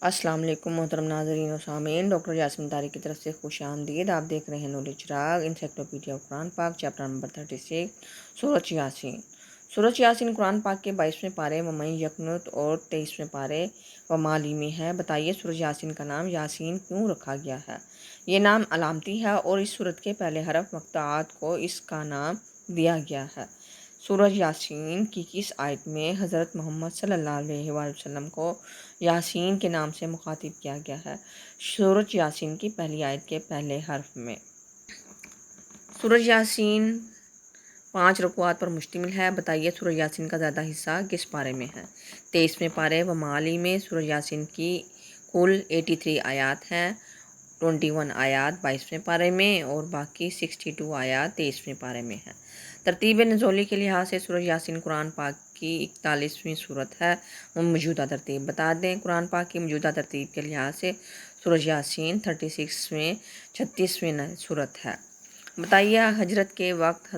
السلام علیکم محترم ناظرین و سامعین، ڈاکٹر یاسمین طارق کی طرف سے خوش آمدید۔ آپ دیکھ رہے ہیں نور چراغ انسائکلوپیڈیا آف قرآن پاک، چیپٹر نمبر 36، سورۃ یاسین۔ سورۃ یاسین قرآن پاک کے 22ویں پارے و مئی یکنت اور 23ویں پارے و مالی میں ہے۔ بتائیے سورۃ یاسین کا نام یاسین کیوں رکھا گیا ہے؟ یہ نام علامتی ہے اور اس سورت کے پہلے حرف مقطعات کو اس کا نام دیا گیا ہے۔ سورۃ یاسین کی کس آیت میں حضرت محمد صلی اللہ علیہ وآلہ وسلم کو یاسین کے نام سے مخاطب کیا گیا ہے؟ سورۃ یاسین کی پہلی آیت کے پہلے حرف میں۔ سورۃ یاسین 5 رکوعات پر مشتمل ہے۔ بتائیے سورۃ یاسین کا زیادہ حصہ کس پارے میں ہے؟ 23ویں پارے و مالی میں۔ سورۃ یاسین کی کل 83 آیات ہیں۔ 21 آیات 22ویں پارے میں اور باقی 62 آیات 23ویں پارے میں ہیں۔ ترتیب نزولی کے لحاظ سے سورۃ یاسین قرآن پاک کی 41ویں سورت ہے۔ موجودہ ترتیب بتا دیں۔ قرآن پاک کی موجودہ ترتیب کے لحاظ سے سورۃ یاسین 36ویں سورت ہے۔ بتائیے ہجرت کے وقت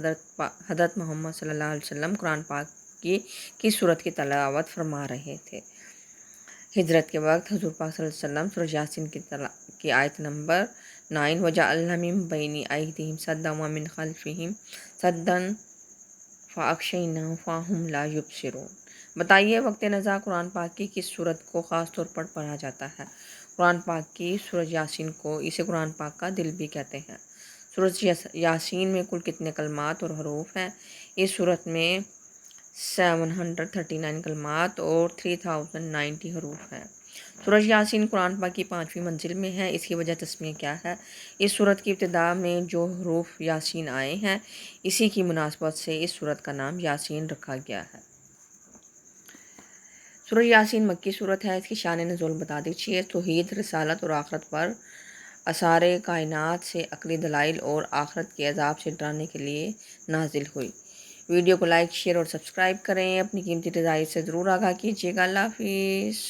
حضرت محمد صلی اللہ علیہ وسلم قرآن پاک کی کس سورت کی تلاوت فرما رہے تھے؟ ہجرت کے وقت حضور پاک صلی اللہ علیہ وسلم سورۃ یاسین کی آیت نمبر 9 وَجَعَلْنَا مِن بَيْنِ أَيْدِيهِمْ سَدًّا وَمِن خَلْفِهِمْ سَدًّا فَأَغْشَيْنَاهُمْ فَهُمْ لَا يُبْصِرُونَ۔ بتائیے وقت نزا قرآن پاک کی کس سورت کو خاص طور پر پڑھا جاتا ہے؟ قرآن پاک کی سورۃ یاسین کو۔ اسے قرآن پاک کا دل بھی کہتے ہیں۔ سورۃ یاسین میں کل کتنے کلمات اور حروف ہیں؟ اس سورت میں 739 کلمات اور 3090 حروف ہیں۔ سورۃ یاسین قرآن پاک کی 5ویں منزل میں ہے۔ اس کی وجہ تسمیہ کیا ہے؟ اس سورت کی ابتدا میں جو حروف یاسین آئے ہیں اسی کی مناسبت سے اس سورت کا نام یاسین رکھا گیا ہے۔ سورۃ یاسین مکی سورت ہے۔ اس کی شان نزول بتا دیجیے۔ توحید، رسالت اور آخرت پر آثار کائنات سے عقلی دلائل اور آخرت کے عذاب سے ڈرانے کے لیے نازل ہوئی۔ ویڈیو کو لائک، شیئر اور سبسکرائب کریں۔ اپنی قیمتی رضائے سے ضرور آگاہ کیجیے گا۔ اللہ حافظ۔